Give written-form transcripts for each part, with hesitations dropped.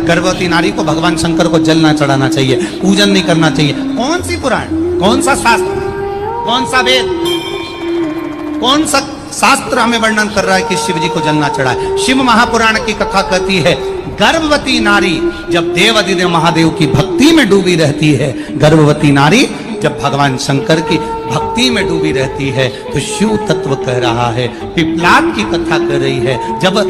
गर्भवती नारी को भगवान शंकर को जल ना चढ़ाना चाहिए, पूजन नहीं करना चाहिए। कौन सी पुराण, कौन सा शास्त्र, कौन सा वेद, कौन सा शास्त्र हमें वर्णन कर रहा है कि शिव जी को जल ना चढ़ाए? शिव महापुराण की कथा कहती है गर्भवती नारी जब देव अधिदेव महादेव की भक्ति में डूबी रहती है, गर्भवती नारी जब भगवान शंकर की भक्ति में डूबी रहती है तो शिव तत्व कह रहा है, पिपलाद की कथा कर रही है। जब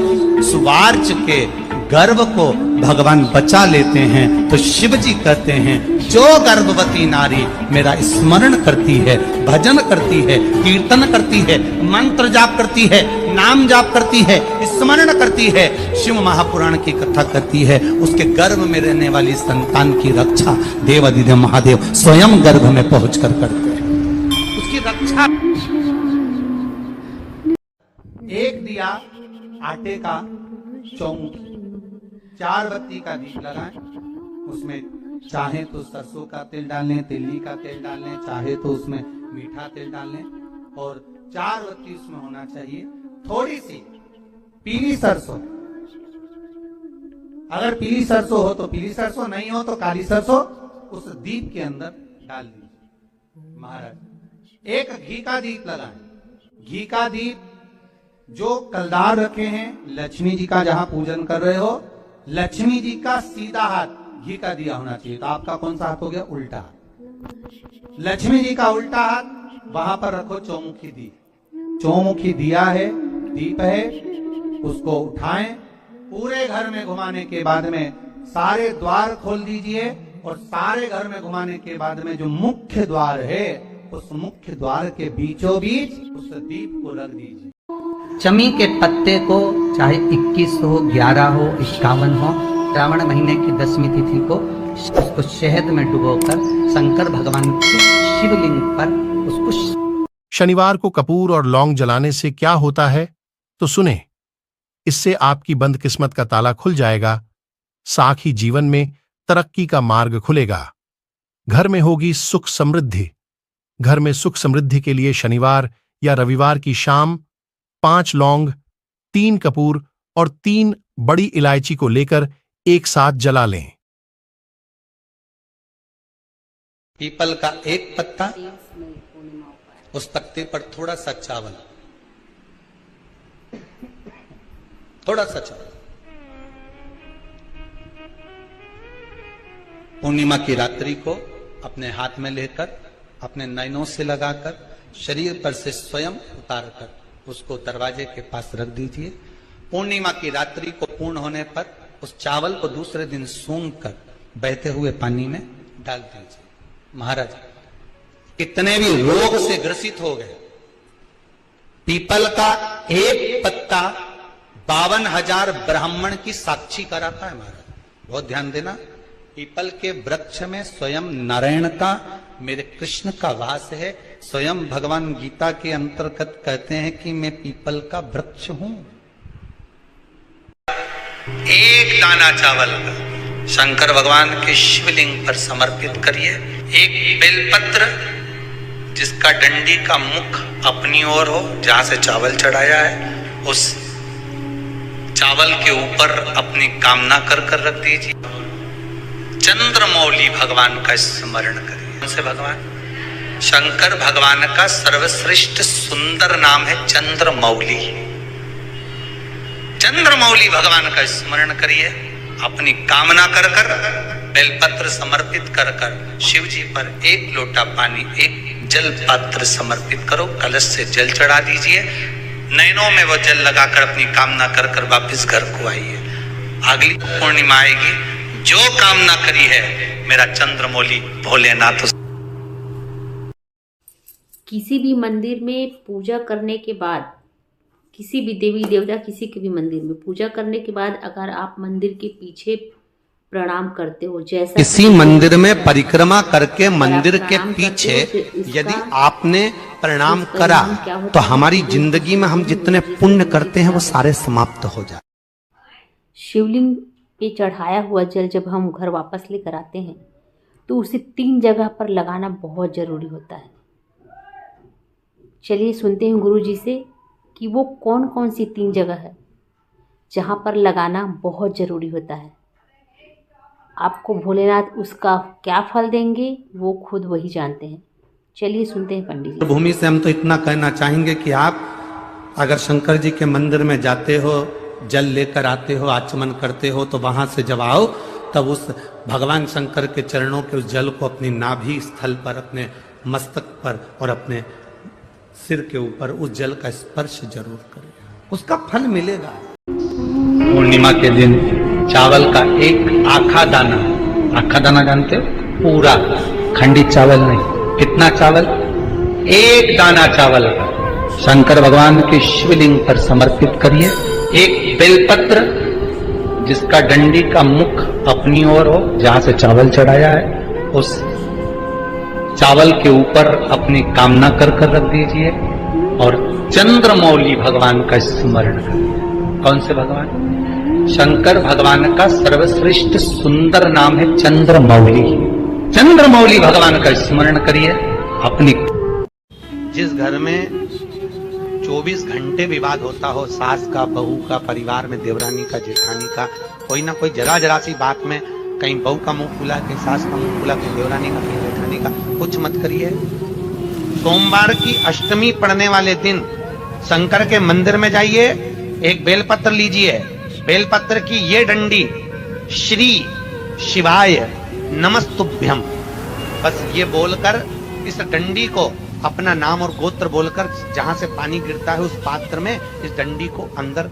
सुवार्च के गर्भ को भगवान बचा लेते हैं तो शिव जी कहते हैं जो गर्भवती नारी मेरा स्मरण करती है, भजन करती है, कीर्तन करती है, मंत्र जाप करती है, नाम जाप करती है, स्मरण करती है, शिव महापुराण की कथा करती है, उसके गर्भ में रहने वाली संतान की रक्षा देव अधिदेव महादेव स्वयं गर्भ में पहुंचकर करते हैं, उसकी रक्षा। एक दिया आटे का चौमुखी, 4 बत्ती का दीप लगाएं, उसमें चाहे तो सरसों का तेल डाल लें, तिल्ली का तेल डाल लें, चाहे तो उसमें मीठा तेल डाल लें, और 4 बत्ती उसमें होना चाहिए थोड़ी सी पीली सरसों। अगर पीली सरसों हो तो पीली सरसों, नहीं हो तो काली सरसों उस दीप के अंदर डाल दीजिए। महाराज एक घी का दीप लगाएं, घी का दीप जो कलदार रखे हैं, लक्ष्मी जी का जहां पूजन कर रहे हो, लक्ष्मी जी का सीधा हाथ घी का दिया होना चाहिए। तो आपका कौन सा हाथ हो गया? उल्टा हाथ। लक्ष्मी जी का उल्टा हाथ, वहां पर रखो चौमुखी दीप, चौमुखी दिया है, दीप है, उसको उठाएं, पूरे घर में घुमाने के बाद में सारे द्वार खोल दीजिए, और सारे घर में घुमाने के बाद में जो मुख्य द्वार है उस मुख्य द्वार के बीचों बीच उस दीप को रख दीजिए। चमी के पत्ते को चाहे 21 हो, 11 हो, 51 हो, श्रावण महीने की 10वीं तिथि को उसको शहद में डुबोकर शंकर भगवान के शिवलिंग पर उसको। शनिवार को कपूर और लौंग जलाने से क्या होता है तो सुने। इससे आपकी बंद किस्मत का ताला खुल जाएगा, साथ ही जीवन में तरक्की का मार्ग खुलेगा, घर में होगी सुख समृद्धि। घर में सुख समृद्धि के लिए शनिवार या रविवार की शाम 5 लौंग, 3 कपूर और 3 बड़ी इलायची को लेकर एक साथ जला लें। पीपल का एक पत्ता, उस पत्ते पर थोड़ा सा चावल, थोड़ा सा चावल। पूर्णिमा की रात्रि को अपने हाथ में लेकर, अपने नयनों से लगाकर, शरीर पर से स्वयं उतारकर उसको दरवाजे के पास रख दीजिए। पूर्णिमा की रात्रि को पूर्ण होने पर उस चावल को दूसरे दिन सूंघ कर बहते हुए पानी में डाल दीजिए। महाराज कितने भी रोग से ग्रसित हो गए, पीपल का एक पत्ता 52,000 ब्राह्मण की साक्षी कराता है। महाराज बहुत ध्यान देना, पीपल के वृक्ष में स्वयं नारायण का, मेरे कृष्ण का वास है। स्वयं भगवान गीता के अंतर्गत कहते हैं कि मैं पीपल का वृक्ष हूं। एक दाना चावल का शंकर भगवान के शिवलिंग पर समर्पित करिए। एक बेलपत्र जिसका डंडी का मुख अपनी ओर हो, जहां से चावल चढ़ाया है, उस चावल के ऊपर अपनी कामना कर कर रख दीजिए। चंद्रमौली भगवान का स्मरण करिए। कौन से भगवान? शंकर भगवान का सर्वश्रेष्ठ सुंदर नाम है चंद्रमौली। चंद्रमौली भगवान का स्मरण करिए। अपनी कामना कर कर बेलपत्र समर्पित कर कर शिव जी पर एक लोटा पानी, एक जल पात्र समर्पित करो, कलश से जल चढ़ा दीजिए। नैनों में वो जल लगाकर अपनी कामना कर कर वापिस घर को आइए। अगली पूर्णिमा आएगी, जो कामना करी है मेरा चंद्रमौली भोलेनाथ। किसी भी मंदिर में पूजा करने के बाद, किसी भी देवी देवता, किसी के भी मंदिर में पूजा करने के बाद अगर आप मंदिर के पीछे प्रणाम करते हो, जैसा किसी मंदिर में परिक्रमा करके मंदिर के पीछे यदि आपने प्रणाम करा तो हमारी जिंदगी में हम जितने पुण्य करते हैं वो सारे समाप्त हो जाए। शिवलिंग पे चढ़ाया हुआ जल जब हम घर वापस लेकर आते हैं तो उसे 3 जगह पर लगाना बहुत ज़रूरी होता है। चलिए सुनते हैं गुरु जी से कि वो कौन कौन सी 3 जगह है जहाँ पर लगाना बहुत ज़रूरी होता है। आपको भोलेनाथ उसका क्या फल देंगे वो खुद वही जानते हैं। चलिए सुनते हैं पंडित जी। भूमि से हम तो इतना कहना चाहेंगे कि आप अगर शंकर जी के मंदिर में जाते हो, जल लेकर आते हो, आचमन करते हो, तो वहां से जब आओ तब उस भगवान शंकर के चरणों के उस जल को अपनी नाभि स्थल पर, अपने मस्तक पर और अपने सिर के ऊपर उस जल का स्पर्श जरूर करें, उसका फल मिलेगा। पूर्णिमा के दिन चावल का एक आखा दाना जानते हो, पूरा खंडित चावल नहीं, कितना चावल, एक दाना चावल शंकर भगवान के शिवलिंग पर समर्पित करिए। एक बेलपत्र जिसका डंडी का मुख अपनी ओर हो, जहां से चावल चढ़ाया है, उस चावल के ऊपर अपनी कामना कर रख दीजिए और चंद्रमौली भगवान का स्मरण करिए। कौन से भगवान? शंकर भगवान का सर्वश्रेष्ठ सुंदर नाम है चंद्रमौली। चंद्रमौली भगवान का स्मरण करिए। अपनी जिस घर में 24 घंटे विवाद होता हो, सास का, बहू का, परिवार में देवरानी का, जेठानी का, कोई ना कोई जरा सी बात में कहीं बहू का मुंह खुला, कहीं सास का मुंह खुला, कहीं देवरानी का, कहीं जेठानी का, कुछ मत करिए। सोमवार की अष्टमी पड़ने वाले दिन शंकर के मंदिर में जाइए, एक बेलपत्र लीजिए, बेलपत्र की ये डंडी श्री शिवाय नमस्तुभ्यम, बस ये बोलकर इस डंडी को अपना नाम और गोत्र बोलकर जहां से पानी गिरता है उस पात्र में इस डंडी को अंदर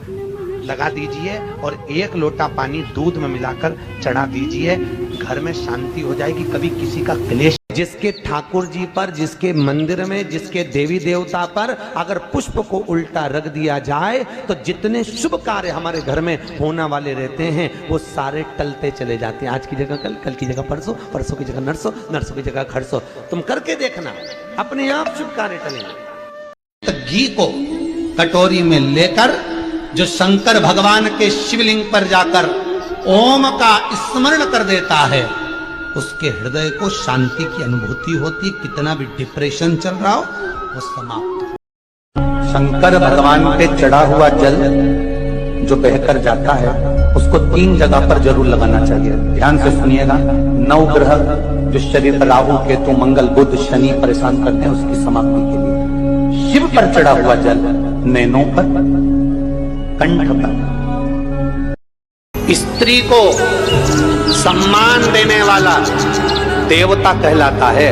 लगा दीजिए और एक लोटा पानी दूध में मिलाकर चढ़ा दीजिए। घर में शांति हो जाएगी, कभी किसी का क्लेश। जिसके ठाकुर जी पर, जिसके मंदिर में, जिसके देवी देवता पर अगर पुष्प को उल्टा रख दिया जाए तो जितने शुभ कार्य हमारे घर में होने वाले रहते हैं वो सारे टलते चले जाते हैं। आज की जगह कल, कल की जगह परसों, परसों की जगह नरसों, नरसों की जगह खरसों। तुम करके देखना, अपने आप शुभ कार्य टलेंगे। घी को कटोरी में लेकर जो शंकर भगवान के शिवलिंग पर जाकर ओम का स्मरण कर देता है, उसके हृदय को शांति की अनुभूति होती। कितना भी डिप्रेशन चल रहा हो वो समाप्त। शंकर भगवान पे चढ़ा हुआ जल जो बहकर जाता है उसको 3 जगह पर जरूर लगाना चाहिए। ध्यान से सुनिएगा। 9 ग्रह जो शरीर पर राहु, केतु, मंगल, बुध, शनि परेशान करते हैं, उसकी समाप्ति के लिए। शिव पर चढ़ा हुआ जल नैनों पर, कंठ पर। स्त्री को सम्मान देने वाला देवता कहलाता है।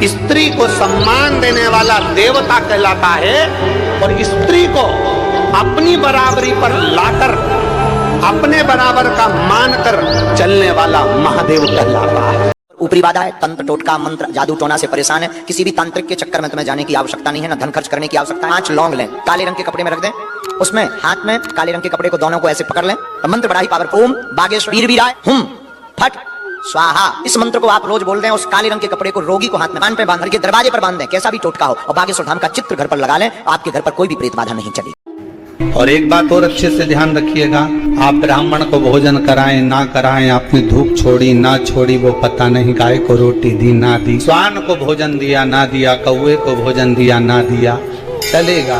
स्त्री को सम्मान देने वाला देवता कहलाता है और स्त्री को अपनी बराबरी पर लाकर अपने बराबर का मानकर चलने वाला महादेव कहलाता है। ऊपरी बाधा है, तंत्र, टोटका, मंत्र, जादू टोना से परेशान है, किसी भी तांत्रिक के चक्कर में तुम्हें जाने की आवश्यकता नहीं है, ना धन खर्च करने की आवश्यकता है। 5 लौंग लें, काले रंग के कपड़े में रख दें, उसमें हाथ में काले रंग के कपड़े को दोनों को ऐसे पकड़ लें। मंत्र बड़ा ही पावरफुल, ओम बागेश्वर वीरवीराय हुम फट स्वाहा, इस मंत्र को आप रोज बोल दें। उस काले रंग के कपड़े को रोगी को हाथ में कान पे बांध के दरवाजे पर बांध दें, कैसा भी टोटका हो, और बागेश्वर धाम का चित्र घर पर लगा लें। आपके घर पर कोई भी प्रेत बाधा नहीं चली। और एक बात और अच्छे से ध्यान रखिएगा, आप ब्राह्मण को भोजन कराएं ना कराएं, आपने धूप छोड़ी ना छोड़ी वो पता नहीं, गाय को रोटी दी ना दी, स्वान को भोजन दिया ना दिया, कौवे को भोजन दिया ना दिया, चलेगा।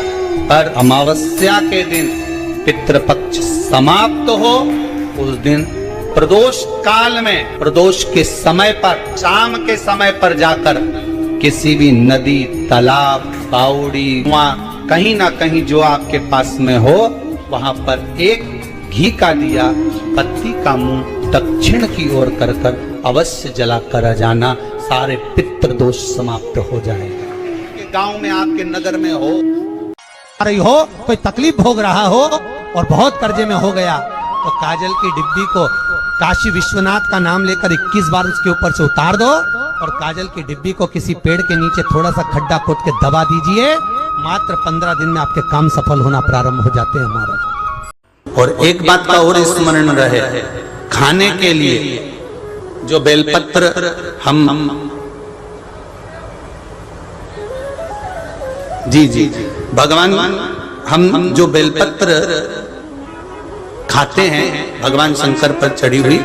पर अमावस्या के दिन पितृपक्ष समाप्त हो, उस दिन प्रदोष काल में, प्रदोष के समय पर, शाम के समय पर जाकर किसी भी नदी, तालाब, बावड़ी, कुआं, कहीं ना कहीं जो आपके पास में हो, वहां पर एक घी का दिया पत्ती का मुंह दक्षिण की ओर कर अवश्य जला कर जाना, सारे पितृ दोष समाप्त हो जाएगा। गांव में, आपके नगर में हो रही हो, कोई तकलीफ भोग रहा हो और बहुत कर्जे में हो गया, तो काजल की डिब्बी को काशी विश्वनाथ का नाम लेकर 21 बार उसके ऊपर से उतार दो और काजल की डिब्बी को किसी पेड़ के नीचे थोड़ा सा खड्डा खोद के दबा दीजिए। मात्र 15 दिन में आपके काम सफल होना प्रारंभ हो जाते हैं महाराज। और एक बात का और स्मरण रहे, खाने के लिए जो बेलपत्र हम जी भगवान, हम जो बेलपत्र खाते हैं भगवान शंकर पर चढ़ी हुई,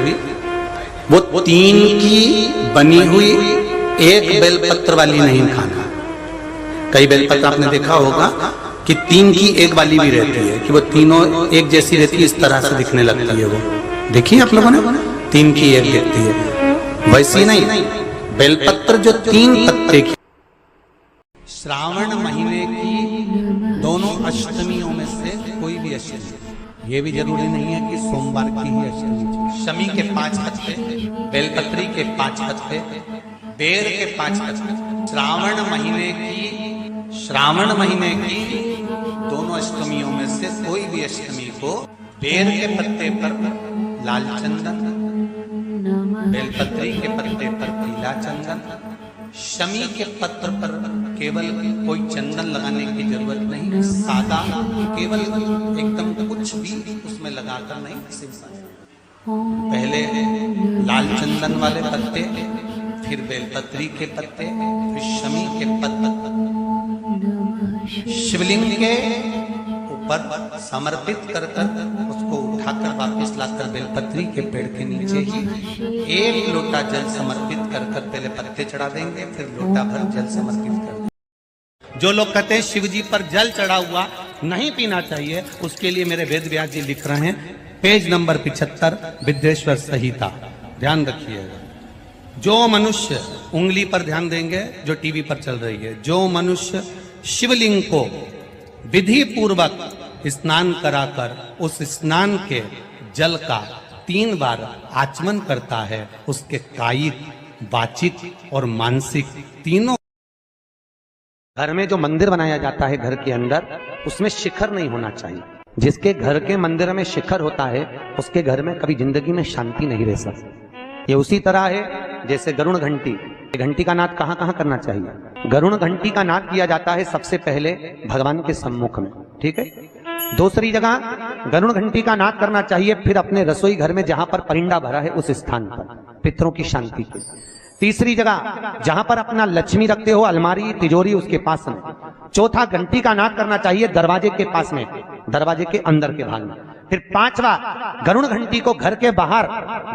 वो 3 की बनी हुई एक बेलपत्र वाली नहीं खाना। कई बेलपत्र आपने देखा होगा कि 3 की एक वाली भी रहती है, कि वो तीनों एक जैसी रहती है, इस तरह से दिखने लगती है। वो देखिए आप लोगों ने, 3 की 1 दिखती है, वैसी नहीं। बेलपत्र जो 3 पत्ते की। श्रावण महीने की दोनों अष्टमियों में से कोई भी अष्टमी, ये भी जरूरी नहीं है कि सोमवार की ही अष्टमी। शमी के 5 पत्ते, बेलपत्री के 5 पत्ते, बेर के 5 पत्ते। श्रावण महीने की दोनों अष्टमियों में से कोई भी अष्टमी को बेर के पत्ते पर लाल चंदन, बेलपत्री के पत्ते पर पीला चंदन, शमी के पत्र पर केवल कोई चंदन लगाने की जरूरत नहीं, सादा केवल एकदम कुछ भी उसमें लगाकर नहीं, पहले लाल चंदन वाले पत्ते, फिर बेलपत्री के पत्ते, फिर शमी के पत्ते शिवलिंग के ऊपर समर्पित कर उसको उठाकर वापस लाकर बेलपत्री के पेड़ के नीचे ही 1 लोटा जल समर्पित कर पहले पत्ते चढ़ा देंगे, फिर लोटा भर जल समर्पित कर देंगे। जो लोग कहते हैं शिव जी पर जल चढ़ा हुआ नहीं पीना चाहिए, उसके लिए मेरे वेद व्यास जी लिख रहे हैं, पेज नंबर 75, विद्येश्वर संहिता। ध्यान रखिएगा, जो मनुष्य, उंगली पर ध्यान देंगे जो टीवी पर चल रही है, जो मनुष्य शिवलिंग को विधि पूर्वक स्नान कराकर उस स्नान के जल का 3 बार आचमन करता है, उसके कायिक, वाचिक और मानसिक तीनों। घर में जो मंदिर बनाया जाता है घर के अंदर, उसमें शिखर नहीं होना चाहिए। जिसके घर के मंदिर में शिखर होता है उसके घर में कभी जिंदगी में शांति नहीं रह सकती। ये उसी तरह है जैसे गरुड़ घंटी, घंटी का नाद कहां कहां करना चाहिए? गरुड़ घंटी का नाद किया जाता है सबसे पहले भगवान के सम्मुख में, ठीक है। दूसरी जगह गरुड़ घंटी का नाद करना चाहिए फिर अपने रसोई घर में जहां पर परिंदा भरा है उस स्थान पर, पितरों की शांति के। तीसरी जगह जहां पर अपना लक्ष्मी रखते हो, अलमारी, तिजोरी, उसके पास में। चौथा घंटी का नाद करना चाहिए दरवाजे के पास में, दरवाजे के अंदर के भाग में। फिर 5वां गरुड़ घंटी को घर के बाहर,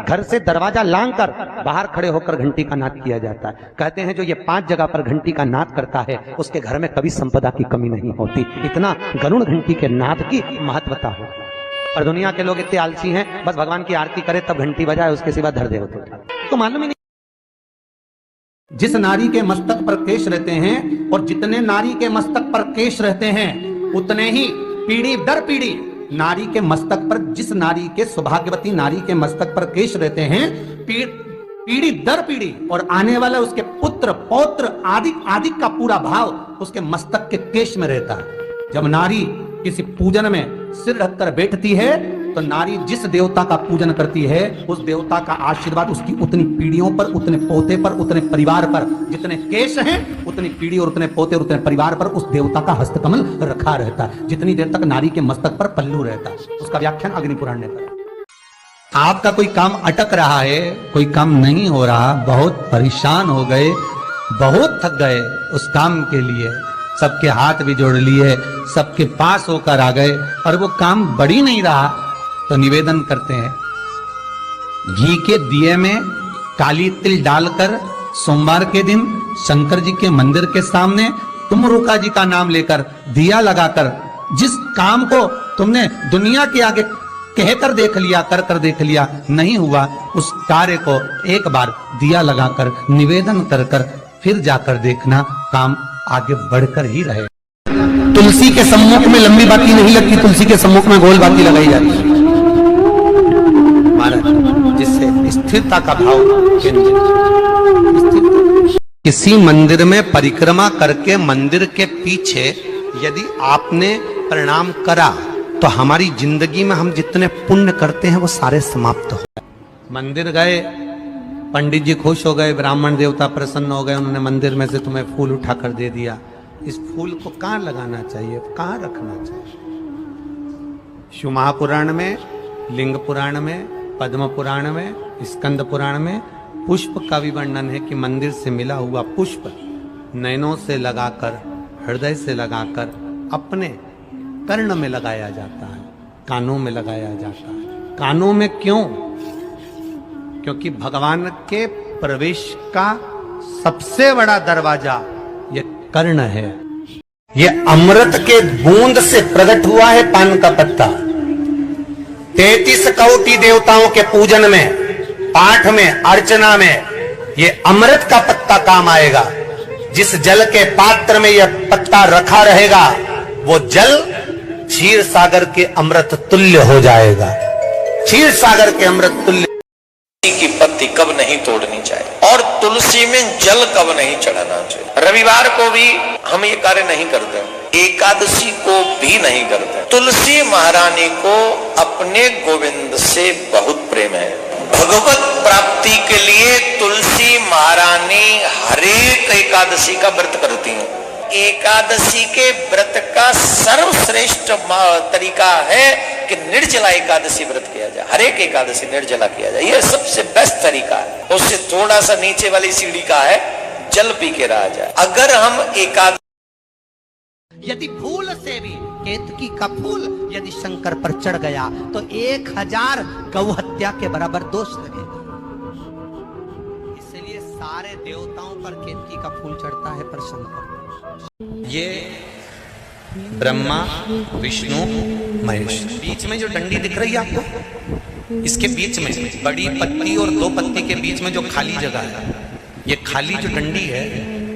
घर से दरवाजा लांग कर बाहर खड़े होकर घंटी का नाद किया जाता है। कहते हैं जो ये 5 जगह पर घंटी का नाद करता है उसके घर में कभी संपदा की कमी नहीं होती। इतना गरुड़ घंटी के नाद की महत्वता हो। और दुनिया के लोग इतने आलसी हैं, बस भगवान की आरती करे तब घंटी बजाए, उसके सिवा धर दे होते तो मालूम ही नहीं। जिस नारी के मस्तक पर केश रहते हैं और जितने नारी के मस्तक पर केश रहते हैं उतने ही पीढ़ी दर पीढ़ी नारी के मस्तक पर, जिस नारी के, सौभाग्यवती नारी के मस्तक पर केश रहते हैं, पीढ़ी दर पीढ़ी और आने वाला उसके पुत्र पौत्र आदि आदि का पूरा भाव उसके मस्तक के केश में रहता है। जब नारी किसी पूजन में सिर रखकर बैठती है तो नारी जिस देवता का पूजन करती है उस देवता का आशीर्वाद उसकी उतनी पीढ़ियों पर, उतने पोते पर, उतने परिवार पर, जितने केश हैं उतनी पीढ़ी और उतने पोते और उतने परिवार पर उस देवता का हस्तकमल रखा रहता है, जितनी देर तक नारी के मस्तक पर पल्लू रहता है। उसका व्याख्यान अग्नि पुराण ने करा। आपका कोई काम अटक रहा है, कोई काम नहीं हो रहा, बहुत परेशान हो गए, बहुत थक गए उस काम के लिए, सबके हाथ भी जोड़ लिए, सबके पास होकर आ गए और वो काम बढ़ ही नहीं रहा, तो निवेदन करते हैं घी के दिए में काली तिल डालकर सोमवार के दिन शंकर जी के मंदिर के सामने तुम रुका जी का नाम लेकर दिया लगाकर, जिस काम को तुमने दुनिया के आगे कहकर देख लिया, कर देख लिया, नहीं हुआ, उस कार्य को एक बार दिया लगाकर निवेदन कर फिर जाकर देखना, काम आगे बढ़कर ही रहे। तुलसी के सम्मुख में लंबी बाती नहीं लगती, तुलसी के सम्मुख में गोल बाती लगाई जाती है महाराज, जिससे स्थिरता का भाव किसी मंदिर में परिक्रमा करके मंदिर के पीछे यदि आपने प्रणाम करा तो हमारी जिंदगी में हम जितने पुण्य करते हैं वो सारे समाप्त हो गए। मंदिर गए, पंडित जी खुश हो गए, ब्राह्मण देवता प्रसन्न हो गए, उन्होंने मंदिर में से तुम्हें फूल उठाकर दे दिया। इस फूल को कहाँ लगाना चाहिए, कहाँ रखना चाहिए? शिव महापुराण में, लिंग पुराण में, पद्म पुराण में, स्कंद पुराण में पुष्प का भी वर्णन है कि मंदिर से मिला हुआ पुष्प नयनों से लगाकर, हृदय से लगाकर अपने कर्ण में लगाया जाता है, कानों में लगाया जाता है। कानों में क्यों? क्योंकि भगवान के प्रवेश का सबसे बड़ा दरवाजा ये कर्ण है। ये अमृत के बूंद से प्रकट हुआ है पान का पत्ता। 33 कोटि देवताओं के पूजन में पाठ में, अर्चना में ये अमृत का पत्ता काम आएगा। जिस जल के पात्र में यह पत्ता रखा रहेगा वो जल क्षीर सागर के अमृत तुल्य हो जाएगा। क्षीर सागर के अमृत तुल्य। की पत्ती कब नहीं तोड़नी चाहिए और तुलसी में जल कब नहीं चढ़ाना चाहिए। रविवार को भी हम ये कार्य नहीं करते, एकादशी को भी नहीं करते। तुलसी महारानी को अपने गोविंद से बहुत प्रेम है। भगवत प्राप्ति के लिए तुलसी महारानी हरेक एकादशी का व्रत करती हैं। एकादशी के व्रत का सर्वश्रेष्ठ तरीका है कि निर्जला एकादशी व्रत किया जाए। हर एक एकादशी निर्जला किया जाए, यह सबसे बेस्ट तरीका है। उससे थोड़ा सा नीचे वाली सीढ़ी का है जल पी के रहा जाए। अगर हम यदि फूल से भी केतकी का फूल यदि शंकर पर चढ़ गया तो 1000 गौ हत्या के बराबर दोष लगेगा। इसलिए सारे देवताओं पर केतकी का फूल चढ़ता है, पर शंकर। ये ब्रह्मा, विष्णु, महेश। बीच में जो डंडी दिख रही है आपको, इसके बीच में बड़ी पत्ती और 2 पत्ती के बीच में जो खाली जगह है, ये खाली जो डंडी है,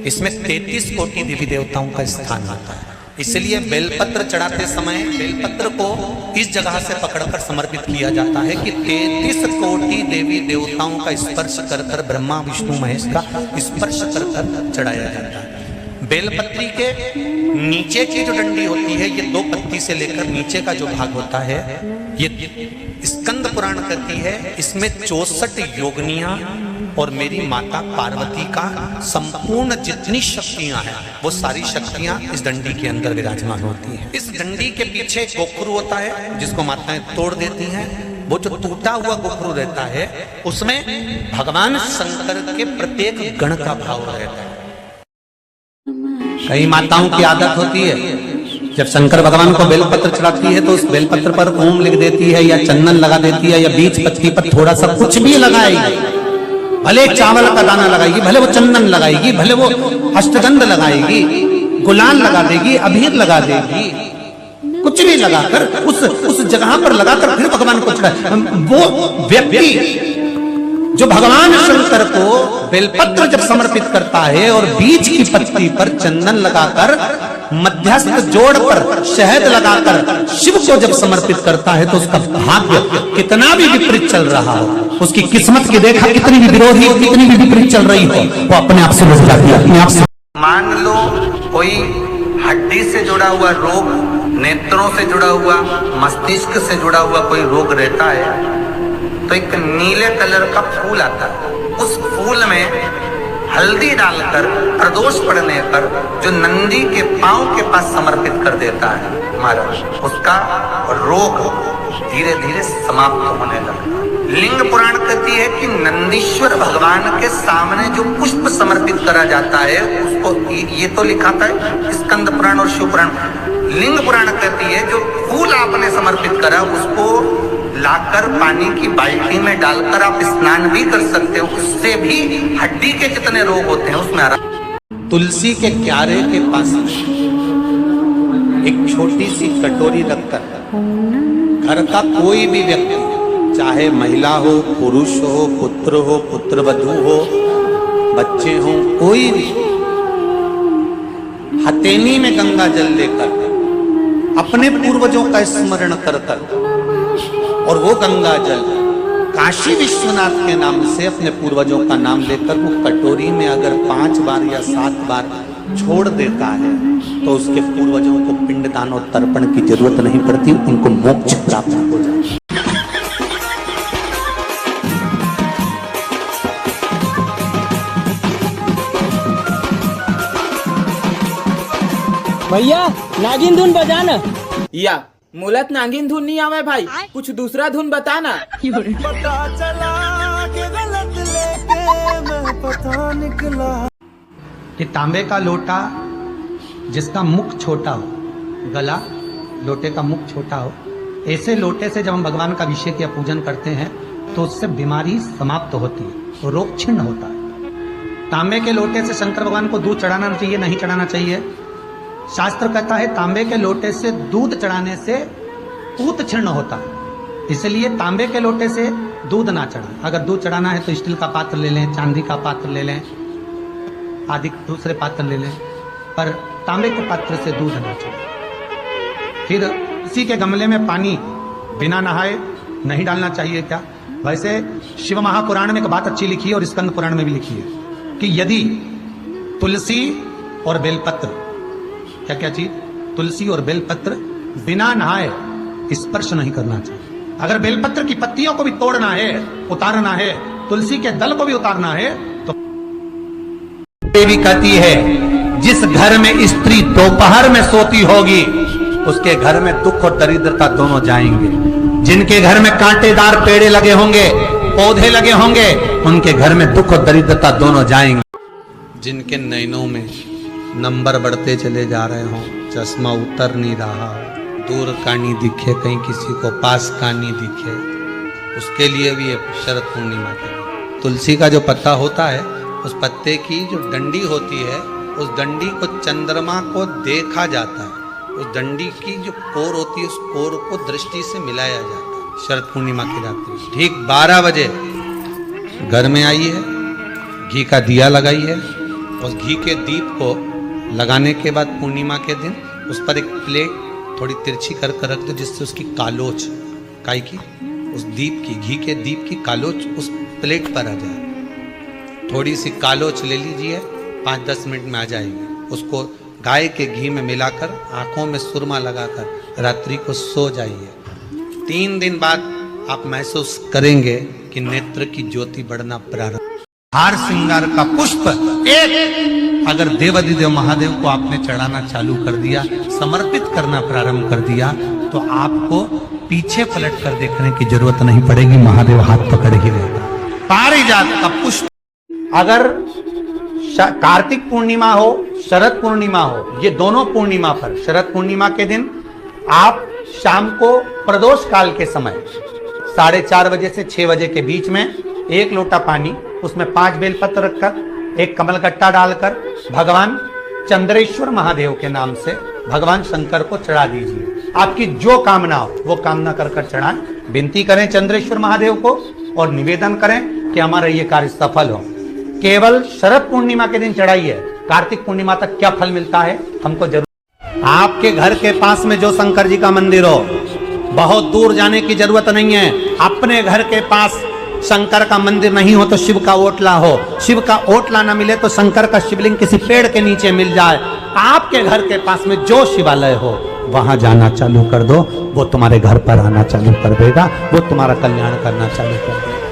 इसमें 33 कोटि देवी देवताओं का स्थान आता है। इसलिए बेलपत्र चढ़ाते समय बेलपत्र को इस जगह से पकड़कर समर्पित किया जाता है कि 33 कोटि देवी देवताओं का स्पर्श कर कर, ब्रह्मा, विष्णु, महेश का स्पर्श कर कर चढ़ाया जाता है। बेलपत्री के नीचे की जो डंडी होती है, ये 2 पत्ती से लेकर नीचे का जो भाग होता है, ये स्कंद पुराण कहती है, इसमें 64 योगनियां और मेरी माता पार्वती का संपूर्ण जितनी शक्तियां हैं वो सारी शक्तियां इस डंडी के अंदर विराजमान होती हैं। इस डंडी के पीछे गोखरू होता है जिसको माताएं तोड़ देती हैं। वो जो टूटा हुआ गोखरू रहता है उसमें भगवान शंकर के प्रत्येक गण का भाव रहता है। कई माताओं की आदत होती है, जब शंकर भगवान को बेलपत्र चढ़ाती है तो उस बेलपत्र पर ओम लिख देती है या चंदन लगा देती है या बीच पत्ती पर थोड़ा सा कुछ भी लगाएगी। भले चावल का दाना लगाएगी, भले वो चंदन लगाएगी, भले वो अष्टगंध लगाएगी, गुलाल लगा देगी, अबीर लगा देगी, कुछ भी लगाकर उस जगह पर लगाकर फिर भगवान को चढ़ाए। वो व्यक्ति जो भगवान शंकर को बेलपत्र जब समर्पित करता है और बीच की पत्ती पर चंदन लगाकर, मध्यस्थ जोड़ पर शहद लगाकर शिव को जब समर्पित करता है तो उसका भाग्य कितना भी विपरीत चल रहा हो, उसकी किस्मत की देखा कितनी भी विरोधी, कितनी भी विपरीत चल रही हो, वो अपने आप से बच जाती है, अपने आप से। मान लो कोई हड्डी से जुड़ा हुआ रोग, नेत्रों से जुड़ा हुआ, मस्तिष्क से जुड़ा हुआ कोई रोग रहता है तो एक नीले कलर का फूल आता है। उस फूल में हल्दी डालकर प्रदोष पड़ने पर जो नंदी के पांव के पास समर्पित कर देता है महाराज, उसका रोग धीरे धीरे समाप्त होने लगता है। लिंग पुराण कहती है कि नंदीश्वर भगवान के सामने जो पुष्प समर्पित करा जाता है उसको, ये तो लिखाता है स्कंद पुराण और शिव पुराण। लिंग पुराण कहती है जो फूल आपने समर्पित करा उसको लाकर पानी की बाल्टी में डालकर आप स्नान भी कर सकते हो, उससे भी हड्डी के जितने रोग होते हैं उसमें आराम। तुलसी के क्यारे के पास एक छोटी सी कटोरी रखकर घर का कोई भी व्यक्ति, चाहे महिला हो, पुरुष हो, पुत्रवधू हो, बच्चे हो, कोई भी हथेली में गंगा जल लेकर अपने पूर्वजों का स्मरण कर कर और वो गंगा जल काशी विश्वनाथ के नाम से अपने पूर्वजों का नाम लेकर वो कटोरी में अगर 5 बार या 7 बार छोड़ देता है तो उसके पूर्वजों को पिंडदान और तर्पण की जरूरत नहीं पड़ती, उनको मोक्ष प्राप्त हो जाता है। भैया नागिन धुन बजा ना। या मुलत नागिन धुन नहीं आवे भाई, कुछ दूसरा धुन बता ना। पता चला कि गलत लेके मैं पता निकला। कि तांबे का लोटा जिसका मुख छोटा हो, गला लोटे का मुख छोटा हो, ऐसे लोटे से जब हम भगवान का अभिषेक या पूजन करते हैं तो उससे बीमारी समाप्त होती है, रोग छिन्न होता है। तांबे के लोटे से शंकर भगवान को दूध चढ़ाना चाहिए, नहीं चढ़ाना चाहिए? शास्त्र कहता है तांबे के लोटे से दूध चढ़ाने से पूत क्षीण होता है, इसलिए तांबे के लोटे से दूध ना चढ़ाएं। अगर दूध चढ़ाना है तो स्टील का पात्र ले लें, चांदी का पात्र ले लें, आदि दूसरे पात्र ले लें, पर तांबे के पात्र से दूध ना चढ़ाएं। फिर इसी के गमले में पानी बिना नहाए नहीं डालना चाहिए। क्या वैसे शिव महापुराण में एक बात अच्छी लिखी है और स्कंद पुराण में भी लिखी है कि यदि तुलसी और बेलपत्र, क्या क्या चीज, तुलसी और बेलपत्र बिना नहाए स्पर्श नहीं करना चाहिए। अगर बेलपत्र की पत्तियों को भी तोड़ना है, उतारना है, तुलसी के दल को भी उतारना है तो देवी कहती है जिस घर में स्त्री दोपहर में सोती होगी उसके घर में दुख और दरिद्रता दोनों जाएंगे। जिनके घर में कांटेदार पेड़े लगे होंगे, पौधे लगे होंगे, उनके घर में दुख और दरिद्रता दोनों जाएंगे। जिनके नैनों में नंबर बढ़ते चले जा रहे हों, चश्मा उतर नहीं रहा, दूर का नहीं दिखे, कहीं किसी को पास का नहीं दिखे, उसके लिए भी ये शरद पूर्णिमा के लिए तुलसी का जो पत्ता होता है, उस पत्ते की जो डंडी होती है, उस डंडी को चंद्रमा को देखा जाता है। उस डंडी की जो कोर होती है, उस कोर को दृष्टि से मिलाया जाता है। शरद पूर्णिमा की रात्रि ठीक 12 बजे घर में आई है, घी का दिया लगाई है, उस घी के दीप को लगाने के बाद पूर्णिमा के दिन उस पर एक प्लेट थोड़ी तिरछी कर रख दो, जिससे उसकी कालोच, काई की, उस दीप की, घी के दीप की कालोच उस प्लेट पर आ जाए। थोड़ी सी कालोच ले लीजिए, 5-10 मिनट में आ जाएगी। उसको गाय के घी में मिलाकर आंखों में सुरमा लगाकर रात्रि को सो जाइए। 3 दिन बाद आप महसूस करेंगे कि नेत्र की ज्योति बढ़ना प्रारंभ। हार श्रृंगार का पुष्प एक अगर देवाधिदेव महादेव को आपने चढ़ाना चालू कर दिया, समर्पित करना प्रारंभ कर दिया, तो आपको पीछे पलट कर देखने की जरूरत नहीं पड़ेगी, महादेव हाथ पकड़ ही रहेगा। पारिजात का पुष्प अगर कार्तिक पूर्णिमा हो, शरद पूर्णिमा हो, ये दोनों पूर्णिमा पर, शरद पूर्णिमा के दिन आप शाम को प्रदोष काल के समय 4:30 बजे से 6 बजे के बीच में 1 लोटा पानी, उसमें 5 बेलपत्र रखकर, 1 कमलगट्टा डालकर भगवान चंद्रेश्वर महादेव के नाम से भगवान शंकर को चढ़ा दीजिए। आपकी जो कामना हो वो कामना कर कर चढ़ाएं। विनती करें चंद्रेश्वर महादेव को और निवेदन करें कि हमारा ये कार्य सफल हो। केवल शरद पूर्णिमा के दिन चढ़ाइए, कार्तिक पूर्णिमा तक क्या फल मिलता है हमको जरूर। आपके घर के पास में जो शंकर जी का मंदिर हो, बहुत दूर जाने की जरूरत नहीं है। अपने घर के पास शंकर का मंदिर नहीं हो तो शिव का ओटला हो, शिव का ओटला ना मिले तो शंकर का शिवलिंग किसी पेड़ के नीचे मिल जाए, आपके घर के पास में जो शिवालय हो वहां जाना चालू कर दो, वो तुम्हारे घर पर आना चालू कर देगा, वो तुम्हारा कल्याण करना चालू कर देगा।